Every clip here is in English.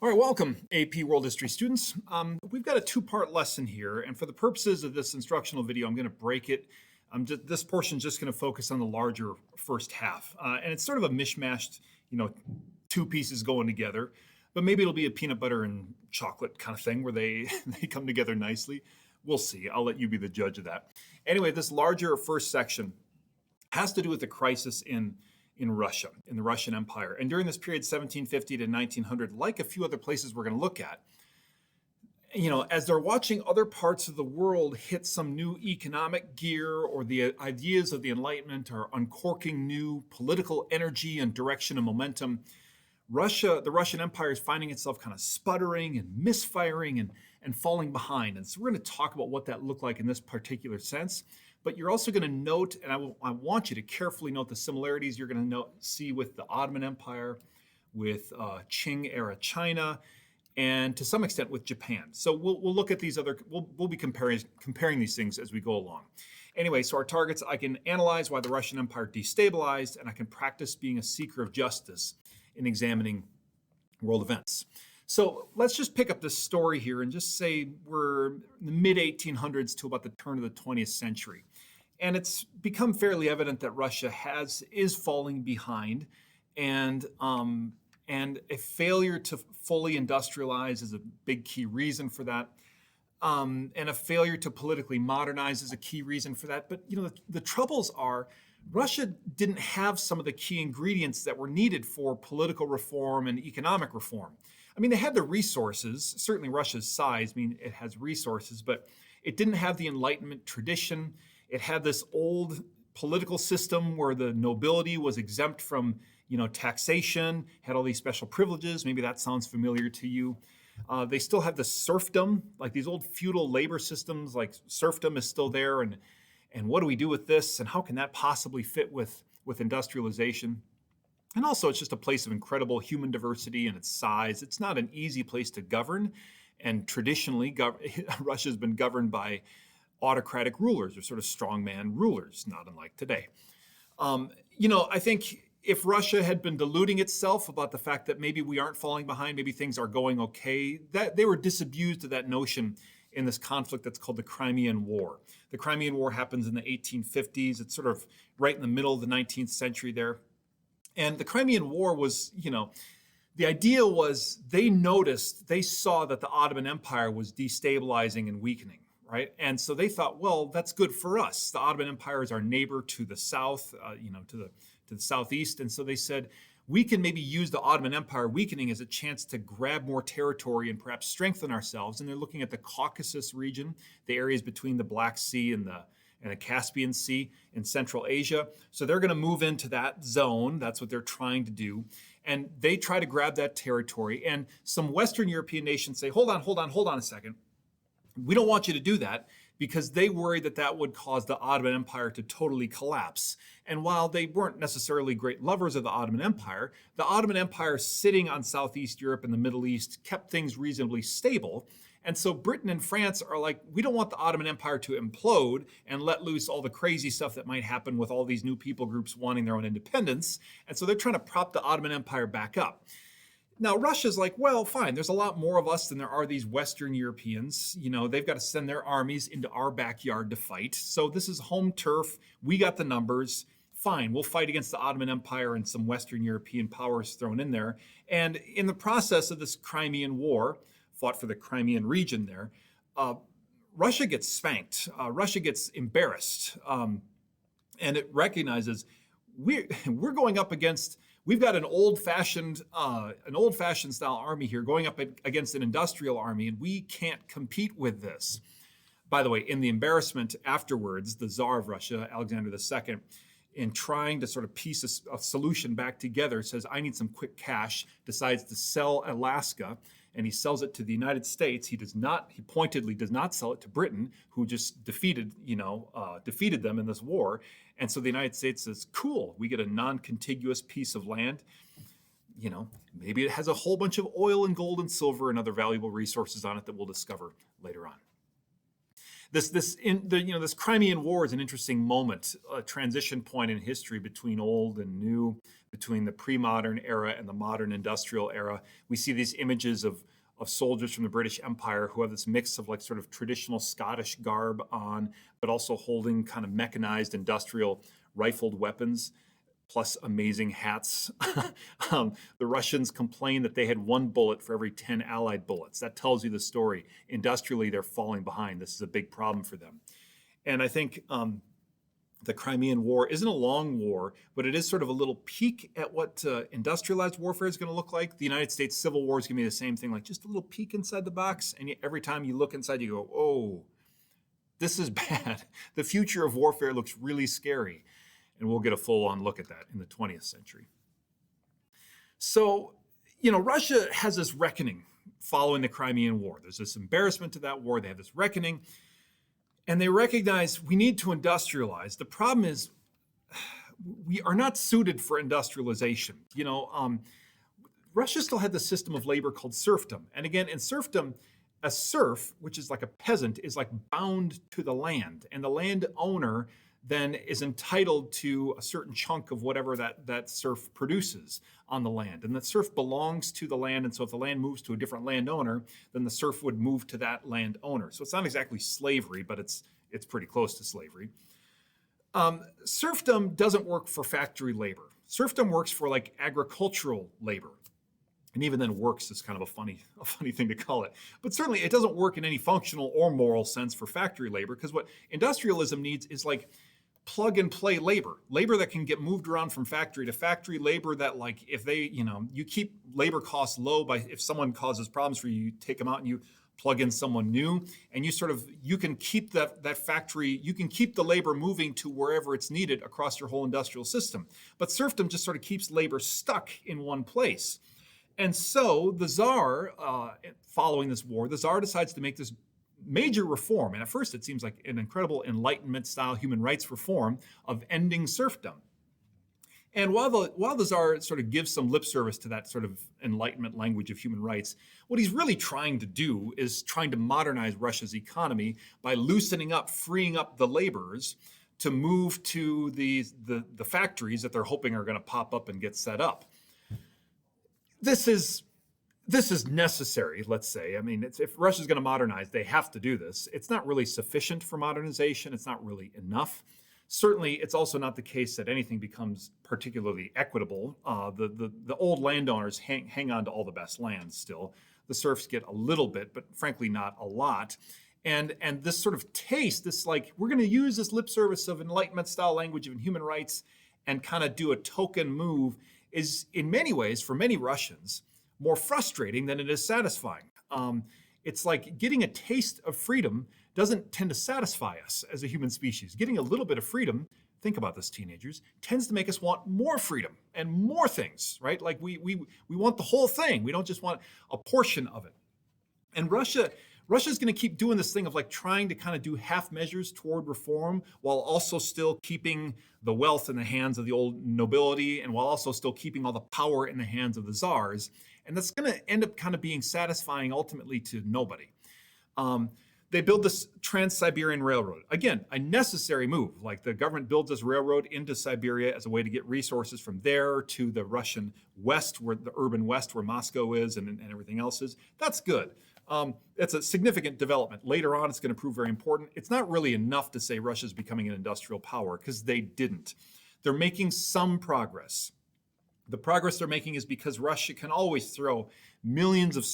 All right, welcome, AP World History students. We've got a two-part lesson here, and for the purposes of this instructional video, I'm going to break it. This portion is just going to focus on the larger first half, and it's sort of a mishmashed, two pieces going together. But maybe it'll be a peanut butter and chocolate kind of thing where they they come together nicely. We'll see. I'll let you be the judge of that. Anyway, this larger first section has to do with the crisis in Russia, in the Russian Empire. And during this period, 1750 to 1900, like a few other places we're going to look at, as they're watching other parts of the world hit some new economic gear, or the ideas of the Enlightenment are uncorking new political energy and direction and momentum, the Russian Empire is finding itself kind of sputtering and misfiring and falling behind. And so we're going to talk about what that looked like in this particular sense. But you're also going to note, and I want you to carefully note the similarities you're going to see with the Ottoman Empire, with Qing-era China, and to some extent with Japan. So we'll look at these we'll be comparing these things as we go along. Anyway, so our targets, I can analyze why the Russian Empire destabilized, and I can practice being a seeker of justice in examining world events. So let's just pick up this story here and just say we're in the mid-1800s to about the turn of the 20th century. And it's become fairly evident that Russia is falling behind, and a failure to fully industrialize is a big key reason for that. And a failure to politically modernize is a key reason for that. But the troubles are Russia didn't have some of the key ingredients that were needed for political reform and economic reform. I mean, they had the resources, certainly Russia's size, it has resources, but it didn't have the Enlightenment tradition. It had this old political system where the nobility was exempt from, taxation, had all these special privileges. Maybe that sounds familiar to you. They still have the serfdom, like these old feudal labor systems, like serfdom is still there. And what do we do with this? And how can that possibly fit with industrialization? And also, it's just a place of incredible human diversity and its size. It's not an easy place to govern. And traditionally, Russia's been governed by autocratic rulers, or sort of strongman rulers, not unlike today. I think if Russia had been deluding itself about the fact that maybe we aren't falling behind, maybe things are going okay, that they were disabused of that notion in this conflict that's called the Crimean War. The Crimean War happens in the 1850s. It's sort of right in the middle of the 19th century there. And the Crimean War was, the idea was they saw that the Ottoman Empire was destabilizing and weakening, right? And so they thought, well, that's good for us. The Ottoman Empire is our neighbor to the south, to the southeast. And so they said, we can maybe use the Ottoman Empire weakening as a chance to grab more territory and perhaps strengthen ourselves. And they're looking at the Caucasus region, the areas between the Black Sea and the Caspian Sea in Central Asia. So they're going to move into that zone. That's what they're trying to do. And they try to grab that territory. And some Western European nations say, hold on a second. We don't want you to do that, because they worry that would cause the Ottoman Empire to totally collapse. And while they weren't necessarily great lovers of the Ottoman Empire sitting on Southeast Europe and the Middle East kept things reasonably stable. And so Britain and France are like, we don't want the Ottoman Empire to implode and let loose all the crazy stuff that might happen with all these new people groups wanting their own independence. And so they're trying to prop the Ottoman Empire back up. Now, Russia's like, well, fine, there's a lot more of us than there are these Western Europeans. They've got to send their armies into our backyard to fight. So this is home turf. We got the numbers. Fine, we'll fight against the Ottoman Empire and some Western European powers thrown in there. And in the process of this Crimean War, fought for the Crimean region there, Russia gets spanked. Russia gets embarrassed. And it recognizes we're going up against, we've got an old-fashioned style army here going up against an industrial army, and we can't compete with this. By the way, in the embarrassment afterwards, the Tsar of Russia, Alexander II, in trying to sort of piece a solution back together, says, I need some quick cash, decides to sell Alaska, and he sells it to the United States. He pointedly does not sell it to Britain, who just defeated them in this war. And so the United States says, cool, we get a non-contiguous piece of land. Maybe it has a whole bunch of oil and gold and silver and other valuable resources on it that we'll discover later on. This Crimean War is an interesting moment, a transition point in history between old and new. between the pre-modern era and the modern industrial era. We see these images of soldiers from the British Empire who have this mix of like sort of traditional Scottish garb on, but also holding kind of mechanized industrial rifled weapons, plus amazing hats. The Russians complained that they had one bullet for every 10 Allied bullets. That tells you the story. Industrially, they're falling behind. This is a big problem for them. And I think the Crimean War isn't a long war, but it is sort of a little peek at what industrialized warfare is going to look like. The United States Civil War is going to be the same thing, like just a little peek inside the box. And every time you look inside, you go, oh, this is bad. The future of warfare looks really scary. And we'll get a full-on look at that in the 20th century. So, Russia has this reckoning following the Crimean War. There's this embarrassment to that war. They have this reckoning. And they recognize we need to industrialize. The problem is we are not suited for industrialization. Russia still had the system of labor called serfdom. And again, in serfdom, a serf, which is like a peasant, is like bound to the land. And the landowner then is entitled to a certain chunk of whatever that serf produces on the land. And that serf belongs to the land. And so if the land moves to a different landowner, then the serf would move to that landowner. So it's not exactly slavery, but it's pretty close to slavery. Serfdom doesn't work for factory labor. Serfdom works for like agricultural labor. And even then works is kind of a funny thing to call it. But certainly it doesn't work in any functional or moral sense for factory labor, because what industrialism needs is like plug and play labor that can get moved around from factory to factory, labor that like if they, you keep labor costs low by if someone causes problems for you, you take them out and you plug in someone new, and you can keep that factory, you can keep the labor moving to wherever it's needed across your whole industrial system. But serfdom just sort of keeps labor stuck in one place. And so the Tsar, following this war, the Tsar decides to make this major reform. And at first it seems like an incredible Enlightenment-style human rights reform of ending serfdom. And while the Tsar sort of gives some lip service to that sort of Enlightenment language of human rights, what he's really trying to do is trying to modernize Russia's economy by loosening up, freeing up the laborers to move to the factories that they're hoping are going to pop up and get set up. This is necessary, let's say. I mean, if Russia's going to modernize, they have to do this. It's not really sufficient for modernization. It's not really enough. Certainly, it's also not the case that anything becomes particularly equitable. The old landowners hang on to all the best lands still. The serfs get a little bit, but frankly, not a lot. And this sort of taste, this like, we're going to use this lip service of Enlightenment-style language of human rights and kind of do a token move is, in many ways, for many Russians, more frustrating than it is satisfying. It's like getting a taste of freedom doesn't tend to satisfy us as a human species. Getting a little bit of freedom, think about this, teenagers, tends to make us want more freedom and more things, right? Like we want the whole thing. We don't just want a portion of it. And Russia's going to keep doing this thing of like trying to kind of do half measures toward reform while also still keeping the wealth in the hands of the old nobility and while also still keeping all the power in the hands of the czars. And that's going to end up kind of being satisfying ultimately to nobody. They build this Trans-Siberian Railroad. Again, a necessary move. Like the government builds this railroad into Siberia as a way to get resources from there to the Russian west, where the urban west where Moscow is and everything else is. That's good. It's a significant development. Later on, it's going to prove very important. It's not really enough to say Russia's becoming an industrial power because they didn't. They're making some progress. The progress they're making is because Russia can always throw millions of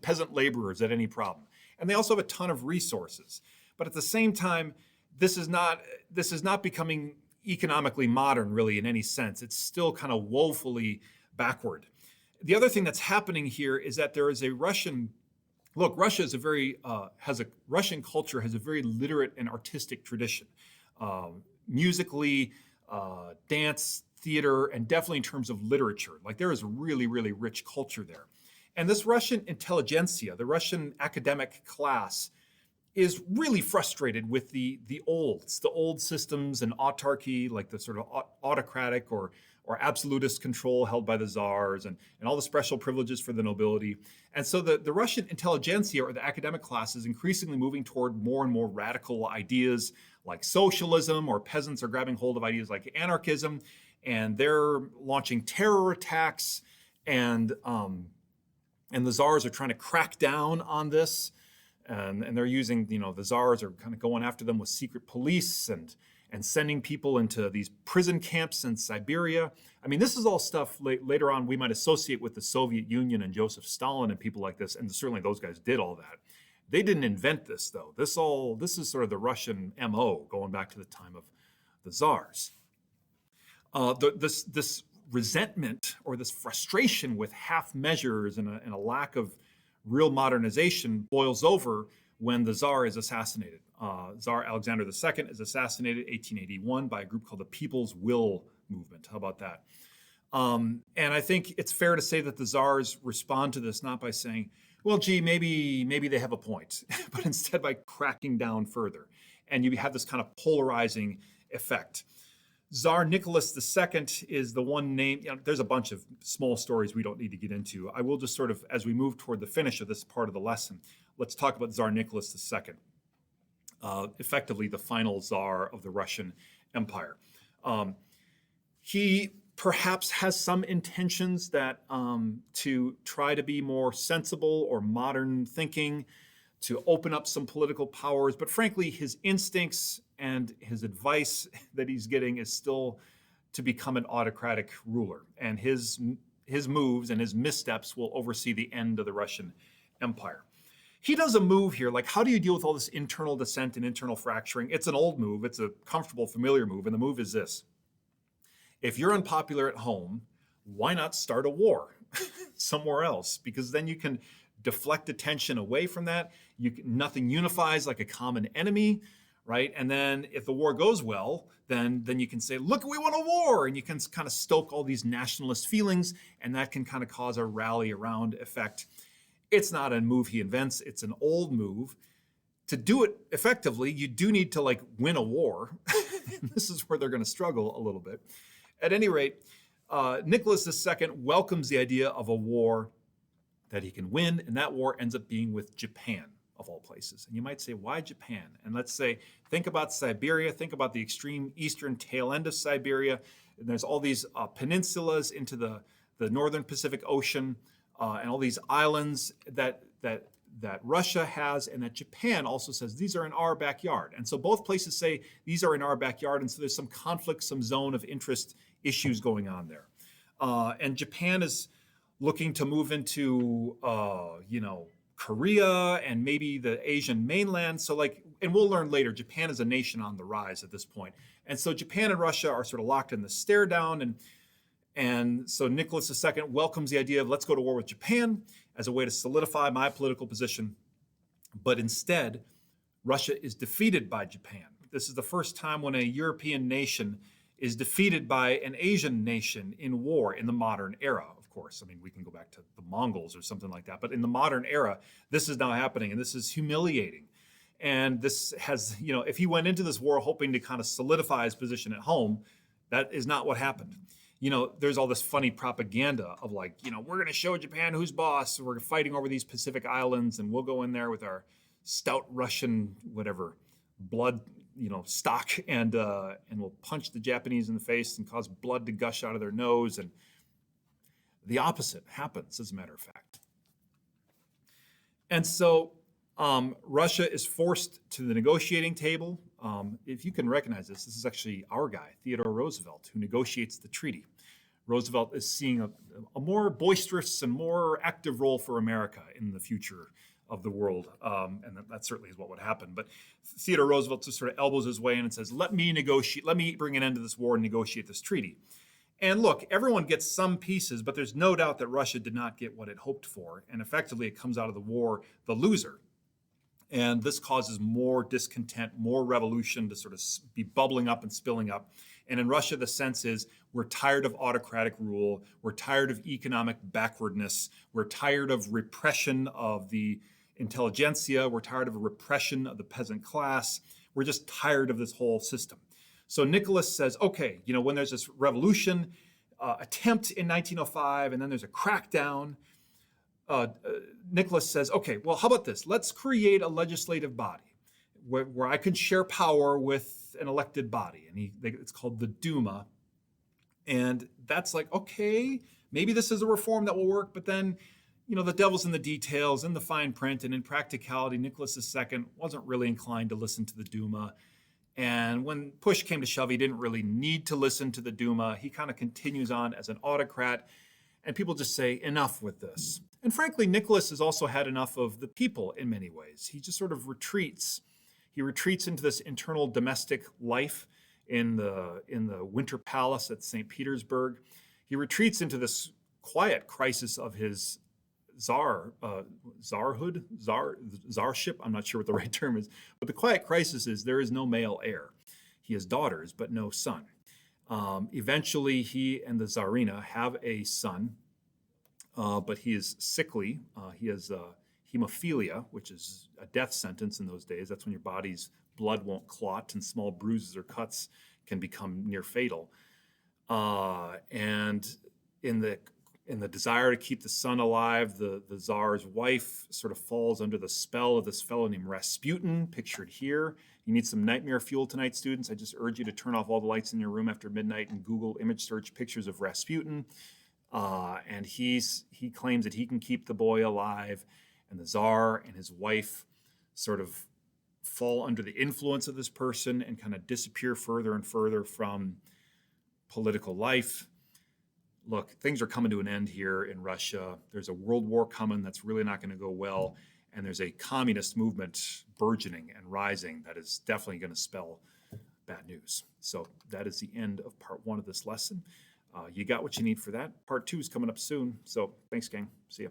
peasant laborers at any problem. And they also have a ton of resources. But at the same time, this is not becoming economically modern really in any sense. It's still kind of woefully backward. The other thing that's happening here is that there is a Russian culture has a very literate and artistic tradition, musically, dance, theater, and definitely in terms of literature. Like there is a really, really rich culture there. And this Russian intelligentsia, the Russian academic class, is really frustrated with the old systems and autarky, like the sort of autocratic or absolutist control held by the czars and all the special privileges for the nobility. And so the Russian intelligentsia or the academic class is increasingly moving toward more and more radical ideas like socialism, or peasants are grabbing hold of ideas like anarchism. and they're launching terror attacks, and the czars are trying to crack down on this, and they're using, the czars are kind of going after them with secret police and sending people into these prison camps in Siberia. I mean, this is all stuff later on we might associate with the Soviet Union and Joseph Stalin and people like this, and certainly those guys did all that. They didn't invent this, though. This is sort of the Russian MO going back to the time of the czars. This resentment or this frustration with half measures and a lack of real modernization boils over when the Tsar is assassinated. Tsar Alexander II is assassinated in 1881 by a group called the People's Will Movement. How about that? And I think it's fair to say that the Tsars respond to this not by saying, well, gee, maybe they have a point, but instead by cracking down further. And you have this kind of polarizing effect. Tsar Nicholas II is the one name. There's a bunch of small stories we don't need to get into. I will just sort of, as we move toward the finish of this part of the lesson, let's talk about Tsar Nicholas II, effectively the final Tsar of the Russian Empire. He perhaps has some intentions that to try to be more sensible or modern thinking, to open up some political powers, but frankly, his instincts and his advice that he's getting is still to become an autocratic ruler. And his moves and his missteps will oversee the end of the Russian Empire. He does a move here, like how do you deal with all this internal dissent and internal fracturing? It's an old move, it's a comfortable, familiar move, and the move is this. If you're unpopular at home, why not start a war somewhere else? Because then you can deflect attention away from that. Nothing unifies like a common enemy, right? And then if the war goes well, then you can say, look, we won a war, and you can kind of stoke all these nationalist feelings, and that can kind of cause a rally around effect. It's not a move he invents, it's an old move. To do it effectively, you do need to win a war. This is where they're going to struggle a little bit. At any rate, Nicholas II welcomes the idea of a war that he can win, and that war ends up being with Japan, of all places. And you might say, why Japan? And let's say, think about Siberia, think about the extreme eastern tail end of Siberia, and there's all these peninsulas into the northern Pacific Ocean, and all these islands that Russia has, and that Japan also says, these are in our backyard. And so both places say, these are in our backyard, and so there's some conflict, some zone of interest issues going on there. And Japan is looking to move into, Korea and maybe the Asian mainland. So and we'll learn later, Japan is a nation on the rise at this point. And so Japan and Russia are sort of locked in the stare down. And so Nicholas II welcomes the idea of let's go to war with Japan as a way to solidify my political position. But instead, Russia is defeated by Japan. This is the first time when a European nation is defeated by an Asian nation in war in the modern era, of course. I mean, we can go back to the Mongols or something like that. But in the modern era, this is now happening, and this is humiliating. And this has, if he went into this war hoping to kind of solidify his position at home, that is not what happened. There's all this funny propaganda of we're going to show Japan who's boss. We're fighting over these Pacific islands, and we'll go in there with our stout Russian, blood, stock, and we'll punch the Japanese in the face and cause blood to gush out of their nose. And the opposite happens, as a matter of fact. And so Russia is forced to the negotiating table. If you can recognize this is actually our guy, Theodore Roosevelt, who negotiates the treaty. Roosevelt is seeing a more boisterous and more active role for America in the future of the world, and that certainly is what would happen. But Theodore Roosevelt just sort of elbows his way in and says, let me negotiate, let me bring an end to this war and negotiate this treaty. And look, everyone gets some pieces, but there's no doubt that Russia did not get what it hoped for, and effectively it comes out of the war the loser. And this causes more discontent, more revolution to sort of be bubbling up and spilling up. And in Russia, the sense is we're tired of autocratic rule. We're tired of economic backwardness. We're tired of repression of the intelligentsia. We're tired of repression of the peasant class. We're just tired of this whole system. So Nicholas says, okay, when there's this revolution attempt in 1905, and then there's a crackdown, Nicholas says, okay, well, how about this? Let's create a legislative body where I can share power with an elected body. And it's called the Duma. And that's like, okay, maybe this is a reform that will work, but then, the devil's in the details, in the fine print, and in practicality, Nicholas II wasn't really inclined to listen to the Duma. And when push came to shove, he didn't really need to listen to the Duma. He kind of continues on as an autocrat, and people just say, enough with this. And frankly, Nicholas has also had enough of the people in many ways. He just sort of retreats. He retreats into this internal domestic life in the Winter Palace at St. Petersburg. He retreats into this quiet crisis of his czarship. I'm not sure what the right term is, but the quiet crisis is there is no male heir. He has daughters, but no son. Eventually, he and the Tsarina have a son, but he is sickly. He has hemophilia, which is a death sentence in those days. That's when your body's blood won't clot and small bruises or cuts can become near fatal. And in the desire to keep the son alive, the Tsar's wife sort of falls under the spell of this fellow named Rasputin, pictured here. You need some nightmare fuel tonight, students. I just urge you to turn off all the lights in your room after midnight and Google image search pictures of Rasputin. And he claims that he can keep the boy alive, and the Tsar and his wife sort of fall under the influence of this person and kind of disappear further and further from political life. Look, things are coming to an end here in Russia. There's a world war coming that's really not going to go well. And there's a communist movement burgeoning and rising that is definitely going to spell bad news. So that is the end of part 1 of this lesson. You got what you need for that. Part 2 is coming up soon. So thanks, gang. See ya.